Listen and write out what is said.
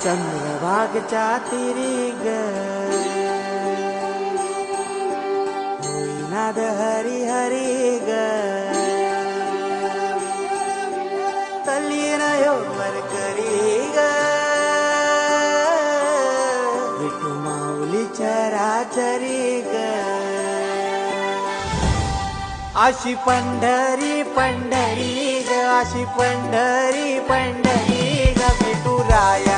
चंद्रभागच्या तिरी ग होईनाद हरी हरी ग तल्लीन यो वरकरी ग विठू माऊली चराचरी ग अशी पंढरी पंढरी ग अशी पंढरी पंढरी ग विठुराया